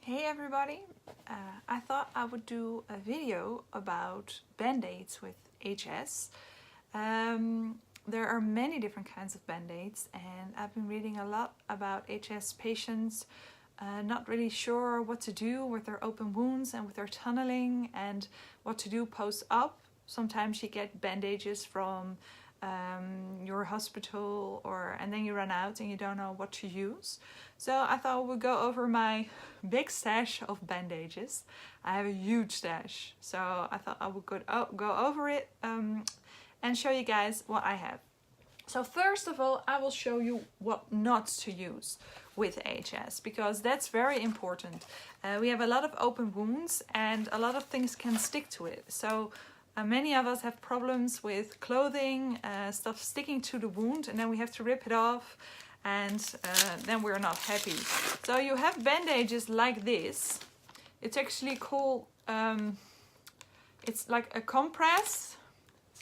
Hey everybody, I thought I would do a video about band-aids with HS. There are many different kinds of band-aids and I've been reading a lot about HS patients not really sure what to do with their open wounds and with their tunneling and what to do post-op. Sometimes you get bandages from your hospital and then you run out and you don't know what to use. So I thought we'd go over my big stash of bandages. I have a huge stash, so I thought I would go over it and show you guys what I have. So first of all, I will show you what not to use with HS, because that's very important. We have a lot of open wounds and a lot of things can stick to it. So many of us have problems with clothing, stuff sticking to the wound, and then we have to rip it off, and then we're not happy. So you have bandages like this. It's actually called, it's like a compress.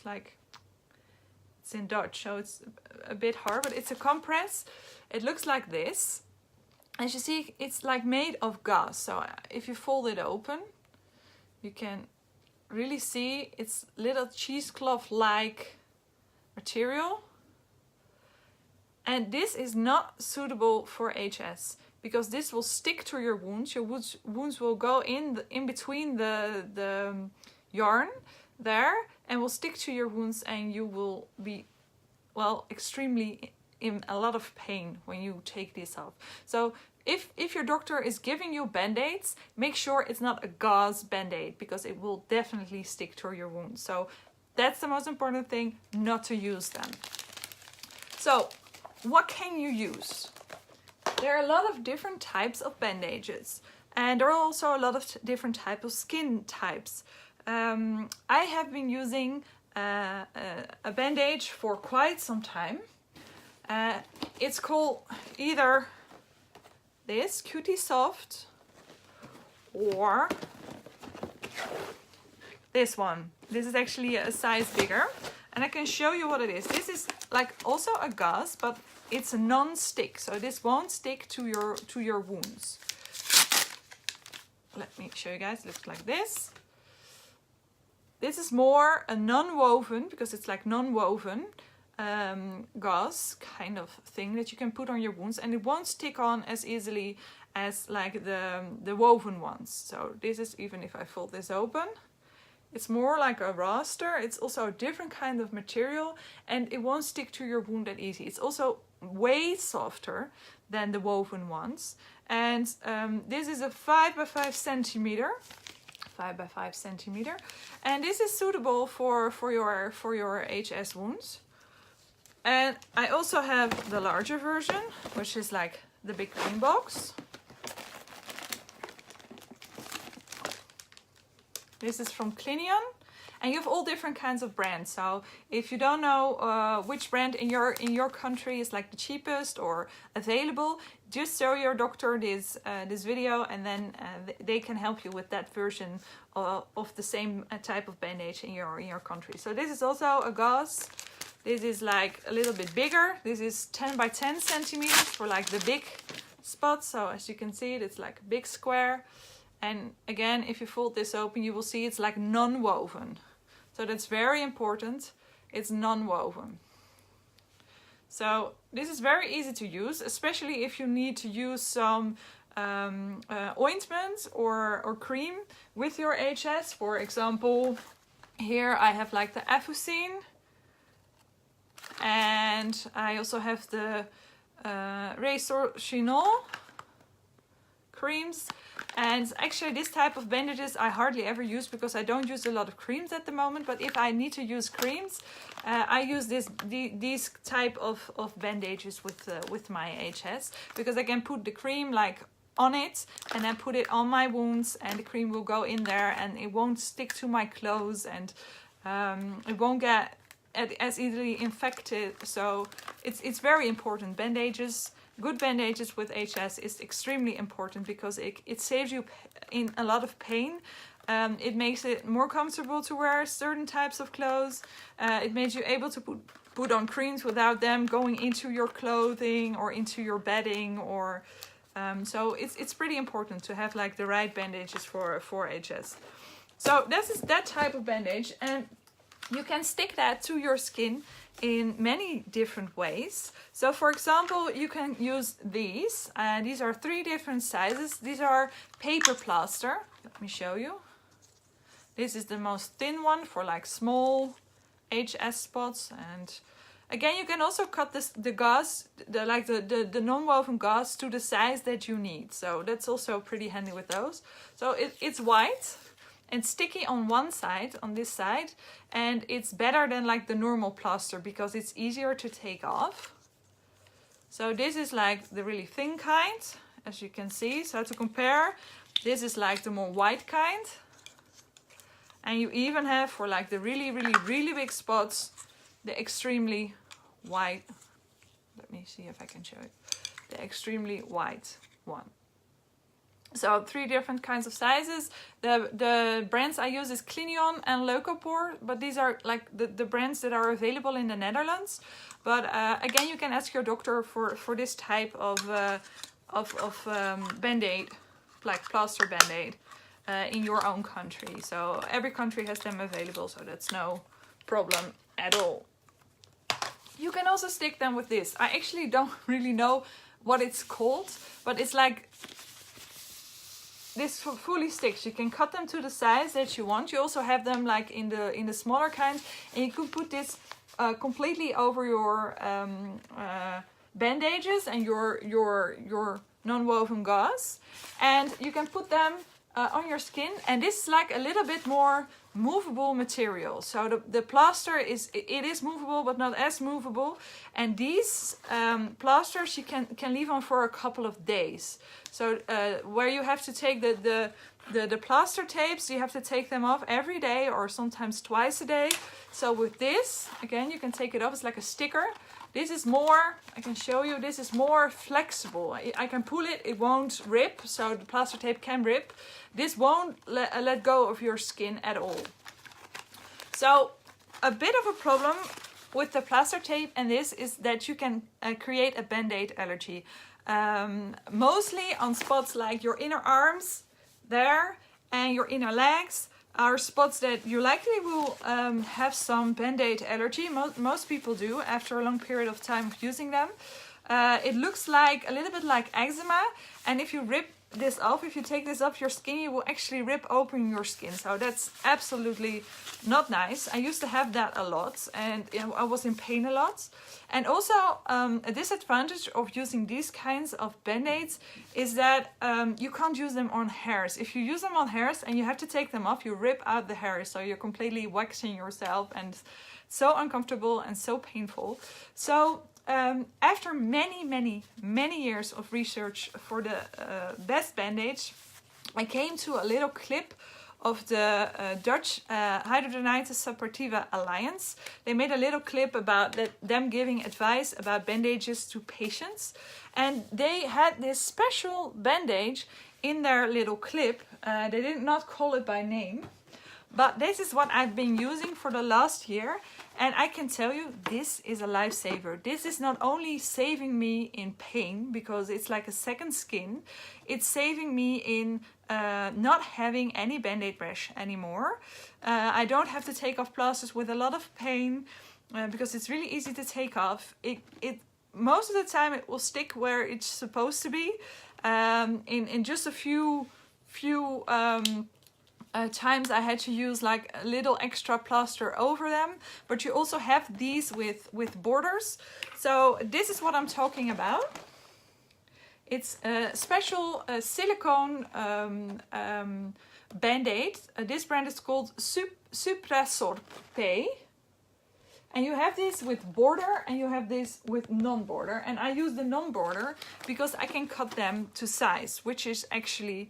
It's in Dutch, so it's a bit hard, but it's a compress. It looks like this. As you see, it's like made of gauze. So if you fold it open, you can really see it's little cheesecloth-like material. And this is not suitable for HS because this will stick to your wounds. Your wounds will go in between the yarn there and will stick to your wounds, and you will be, well, extremely in a lot of pain when you take this off. So if your doctor is giving you band-aids, make sure it's not a gauze band-aid because it will definitely stick to your wounds. So that's the most important thing, not to use them. So what can you use? There are a lot of different types of bandages, and there are also a lot of different types of skin types. I have been using a bandage for quite some time. It's called either this Cutie Soft or this one. This is actually a size bigger, and I can show you what it is. This is like also a gauze, but it's a non-stick, so this won't stick to your wounds. Let me show you guys. It looks like this. This is more a non-woven, because it's like non-woven gauze kind of thing that you can put on your wounds, and it won't stick on as easily as like the woven ones. So this is, even if I fold this open, it's more like a raster. It's also a different kind of material, and it won't stick to your wound that easy. It's also way softer than the woven ones, and this is a 5 by 5 centimeter. 5 by 5 centimeter, and this is suitable for your HS wounds. And I also have the larger version, which is like the big green box. This is from Clinion, and you have all different kinds of brands. So if you don't know which brand in your country is like the cheapest or available, just show your doctor this video, and then they can help you with that version of the same type of bandage in your country. So this is also a gauze. This is like a little bit bigger. This is 10 by 10 centimeters for like the big spots. So as you can see, it's like a big square. And again, if you fold this open, you will see it's like non-woven. So that's very important. It's non-woven. So this is very easy to use, especially if you need to use some ointment or cream with your HS. For example, here I have like the Afucine, and I also have the Resorcinol creams. And actually this type of bandages I hardly ever use because I don't use a lot of creams at the moment. But if I need to use creams, I use these type of bandages with my HS, because I can put the cream like on it and then put it on my wounds, and the cream will go in there and it won't stick to my clothes, and it won't get as easily infected. So it's very important. Bandages, good bandages with HS is extremely important because it saves you in a lot of pain. It makes it more comfortable to wear certain types of clothes. It makes you able to put on creams without them going into your clothing or into your bedding, or So it's pretty important to have like the right bandages for HS. So this is that type of bandage, and you can stick that to your skin in many different ways. So for example, you can use these. These are 3 different sizes. These are paper plaster. Let me show you. This is the most thin one for like small HS spots. And again, you can also cut the gauze, the non-woven gauze to the size that you need. So that's also pretty handy with those. So it's white and sticky on one side, on this side, and it's better than like the normal plaster because it's easier to take off. So this is like the really thin kind, as you can see. So to compare, this is like the more white kind. And you even have for like the really big spots, the extremely white. Let me see if I can show it. The extremely white one. So 3 different kinds of sizes. The brands I use is Clinion and Leucopore, but these are like the brands that are available in the Netherlands. But again, you can ask your doctor for this type of band-aid, like plaster band-aid, in your own country. So every country has them available, so that's no problem at all. You can also stick them with this. I actually don't really know what it's called, but it's like this fully sticks. You can cut them to the size that you want. You also have them like in the smaller kind, and you could put this completely over your bandages and your non-woven gauze, and you can put them on your skin. And this is like a little bit more movable material. So the plaster is movable, but not as movable. And these plasters you can leave on for a couple of days. So where you have to take the plaster tapes, you have to take them off every day or sometimes twice a day. So with this, again, you can take it off. It's like a sticker. This is more, I can show you, this is more flexible. I can pull it, it won't rip, so the plaster tape can rip. This won't let go of your skin at all. So a bit of a problem with the plaster tape and this is that you can create a band-aid allergy. Mostly on spots like your inner arms there and your inner legs are spots that you likely will have some band-aid allergy. Most people do after a long period of time of using them. It looks like a little bit like eczema, and if you rip this off, if you take this off your skin, you will actually rip open your skin. So that's absolutely not nice. I used to have that a lot, and I was in pain a lot. And also a disadvantage of using these kinds of band-aids is that you can't use them on hairs. If you use them on hairs and you have to take them off, you rip out the hairs, so you're completely waxing yourself, and so uncomfortable and so painful. So after many years of research for the best bandage, I came to a little clip of the Dutch Hidradenitis Suppurativa Alliance. They made a little clip about them giving advice about bandages to patients, and they had this special bandage in their little clip. They did not call it by name, but this is what I've been using for the last year, and I can tell you this is a lifesaver. This is not only saving me in pain because it's like a second skin, it's saving me in not having any band-aid rash anymore. I don't have to take off plasters with a lot of pain because it's really easy to take off. It most of the time it will stick where it's supposed to be. In just a few times I had to use like a little extra plaster over them, but you also have these with borders. So this is what I'm talking about. It's a special silicone band-aid. This brand is called Suprasorpe. And you have this with border and you have this with non-border. And I use the non-border because I can cut them to size, which is actually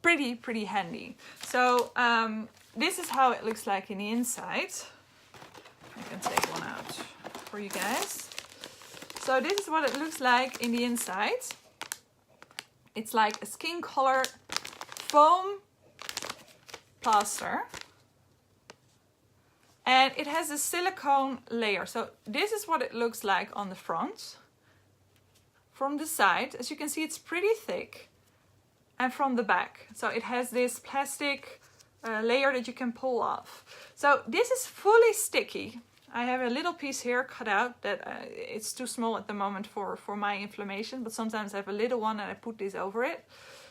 pretty handy. So this is how it looks like in the inside. I can take one out for you guys. So this is what it looks like in the inside. It's like a skin color foam plaster. And it has a silicone layer. So this is what it looks like on the front. from the side, as you can see, it's pretty thick, and from the back. So it has this plastic layer that you can pull off. So this is fully sticky. I have a little piece here cut out that it's too small at the moment for my inflammation, but sometimes I have a little one and I put this over it.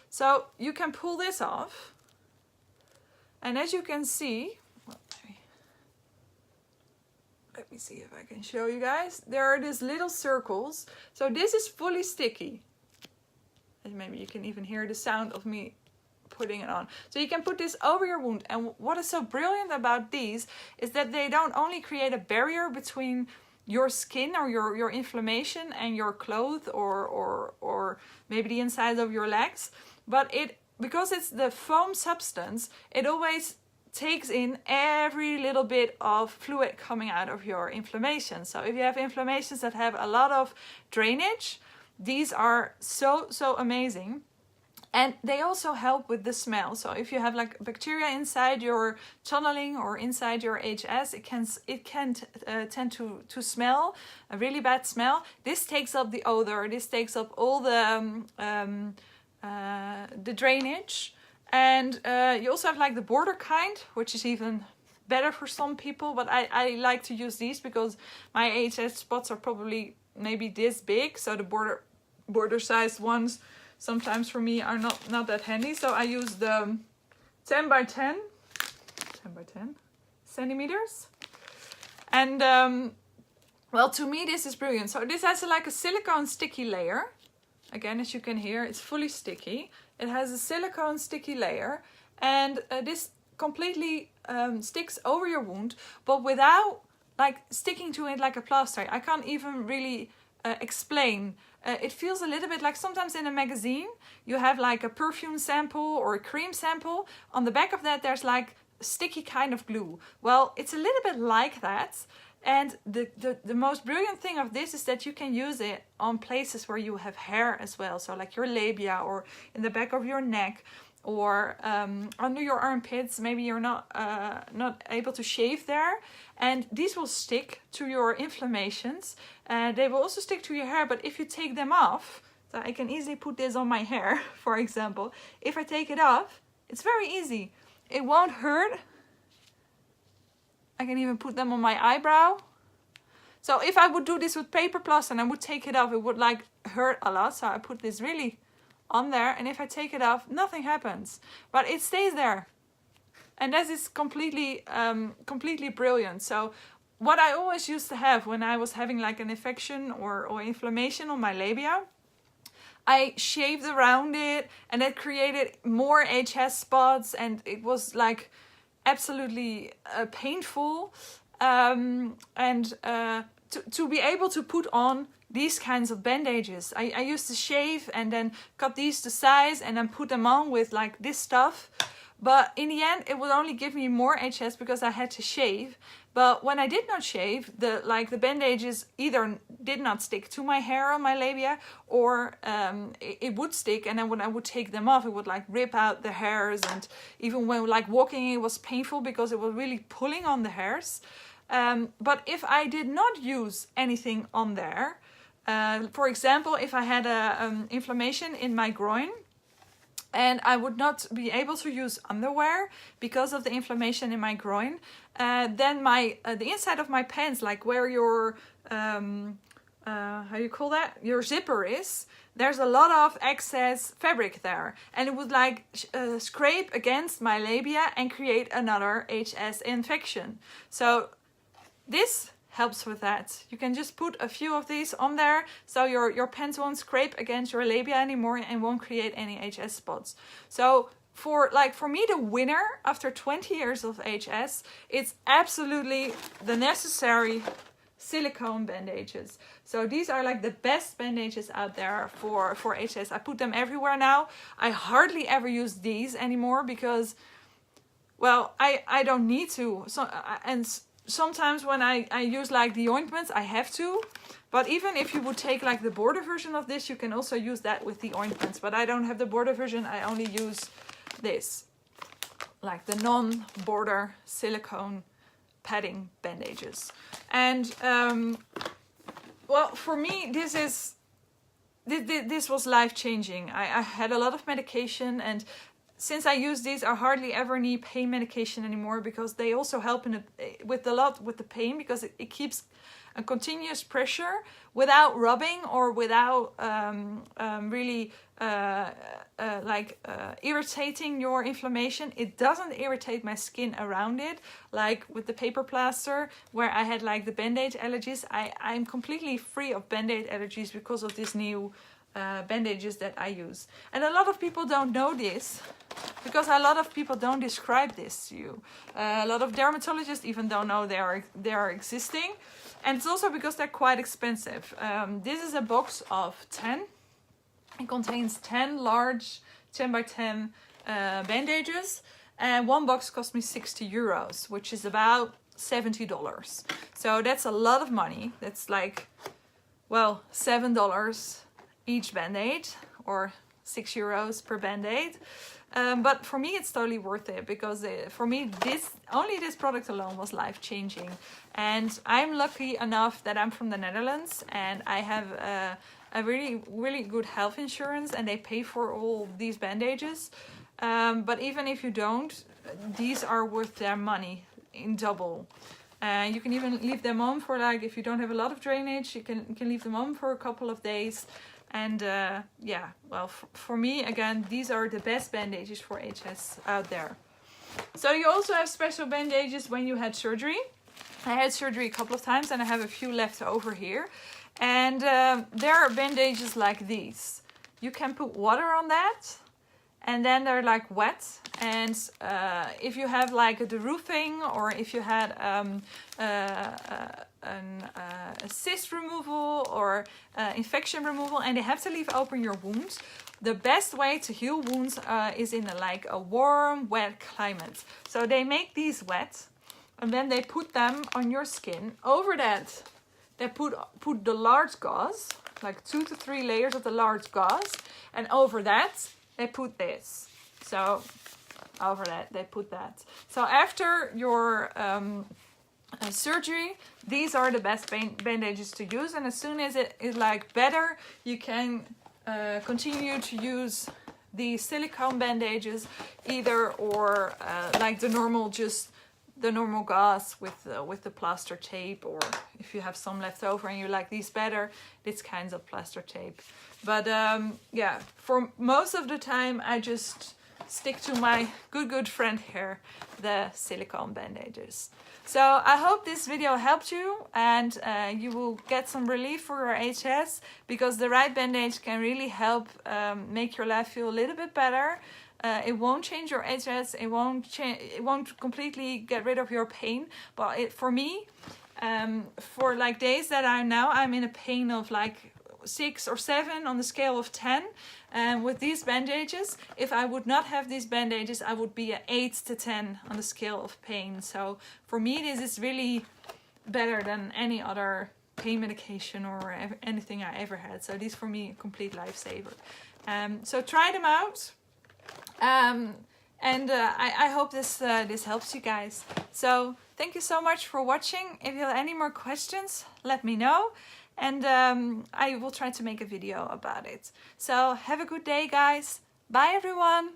So you can pull this off. And as you can see, well, let me see if I can show you guys. There are these little circles. So this is fully sticky. And maybe you can even hear the sound of me putting it on. So you can put this over your wound. And what is so brilliant about these is that they don't only create a barrier between your skin or your inflammation and your clothes or maybe the inside of your legs, but because it's the foam substance, it always takes in every little bit of fluid coming out of your inflammation. So if you have inflammations that have a lot of drainage, these are so amazing. And they also help with the smell. So if you have like bacteria inside your tunneling or inside your HS, it can tend to smell, a really bad smell. This takes up the odor. This takes up all the drainage. And you also have like the border kind, which is even better for some people. But I like to use these because my HS spots are probably maybe this big. So the border sized ones sometimes for me are not that handy. So I use the 10 by 10 centimeters. And well, to me this is brilliant. So this has like a silicone sticky layer. Again, as you can hear, it's fully sticky. It has a silicone sticky layer, and this completely sticks over your wound, but without like sticking to it like a plaster. I can't even really explain. It feels a little bit like sometimes in a magazine you have like a perfume sample or a cream sample. On the back of that there's like sticky kind of glue. Well, it's a little bit like that. And the most brilliant thing of this is that you can use it on places where you have hair as well. So like your labia or in the back of your neck or under your armpits. Maybe you're not able to shave there. And these will stick to your inflammations. They will also stick to your hair. But if you take them off, so I can easily put this on my hair, for example. If I take it off, it's very easy. It won't hurt. I can even put them on my eyebrow. So if I would do this with paper plaster and I would take it off, it would like hurt a lot. So I put this really on there, and if I take it off, nothing happens. But it stays there. And that is completely brilliant. So what I always used to have when I was having like an infection or inflammation on my labia, I shaved around it, and that created more HS spots, and it was like absolutely painful. To be able to put on these kinds of bandages, I used to shave and then cut these to size and then put them on with like this stuff. But in the end, it would only give me more HS because I had to shave. But when I did not shave, the bandages either did not stick to my hair on my labia, or it would stick, and then when I would take them off, it would like rip out the hairs. And even when like walking, it was painful because it was really pulling on the hairs. But if I did not use anything on there, for example, if I had a inflammation in my groin, and I would not be able to use underwear because of the inflammation in my groin, then the inside of my pants, like where your how you call that, your zipper is, there's a lot of excess fabric there, and it would like scrape against my labia and create another HS infection. So this helps with that. You can just put a few of these on there, so your pants won't scrape against your labia anymore and won't create any HS spots. So for me, the winner after 20 years of HS, it's absolutely the necessary silicone bandages. So these are like the best bandages out there for HS. I put them everywhere now. I hardly ever use these anymore because, well, I don't need to. Sometimes when I use like the ointments, I have to. But even if you would take like the border version of this, you can also use that with the ointments. But I don't have the border version. I only use this, like the non-border silicone padding bandages. And well, for me, this is this was life-changing. I had a lot of medication, and since I use these, I hardly ever need pain medication anymore, because they also help with the pain, because it keeps a continuous pressure without rubbing or without really irritating your inflammation. It doesn't irritate my skin around it, like with the paper plaster where I had like the bandaid allergies. I'm completely free of bandaid allergies because of this new bandages that I use. And a lot of people don't know this, because a lot of people don't describe this to you. A lot of dermatologists even don't know they are existing. And it's also because they're quite expensive. This is a box of 10. It contains 10 large 10 by 10 bandages. And one box cost me 60 euros, which is about $70. So that's a lot of money. That's like, well, $7 each band-aid, or 6 euros per band-aid. But for me, it's totally worth it, because for me, this product alone was life-changing. And I'm lucky enough that I'm from the Netherlands, and I have a really, really good health insurance, and they pay for all these bandages. But even if you don't, these are worth their money in double. You can even leave them on for, like, if you don't have a lot of drainage, you can leave them on for a couple of days. And yeah, well, for me, again, these are the best bandages for HS out there. So you also have special bandages when you had surgery. I had surgery a couple of times, and I have a few left over here. And there are bandages like these. You can put water on that, and then they're like wet. And if you have like the roofing, or if you had a cyst removal or infection removal, and they have to leave open your wounds, the best way to heal wounds is in a warm, wet climate. So they make these wet, and then they put them on your skin. Over that, they put the large gauze, like 2 to 3 layers of the large gauze, and over that they put this. So over that they put that. So after your surgery, these are the best bandages to use, and as soon as it is like better, you can continue to use the silicone bandages either, or like the normal gauze with the plaster tape, or if you have some left over and you like these better, this kinds of plaster tape. But yeah, for most of the time I just stick to my good friend here, the silicone bandages. So I hope this video helped you, and you will get some relief for your HS, because the right bandage can really help make your life feel a little bit better. It won't change your HS, it won't completely get rid of your pain, but for me, for like days that I'm in a pain of like 6 or 7 on the scale of 10, and with these bandages, if I would not have these bandages, I would be at 8 to 10 on the scale of pain. So for me, this is really better than any other pain medication or anything I ever had. So these for me, a complete lifesaver. So try them out. I hope this helps you guys. So thank you so much for watching. If you have any more questions, let me know, and I will try to make a video about it. So have a good day, guys. Bye everyone.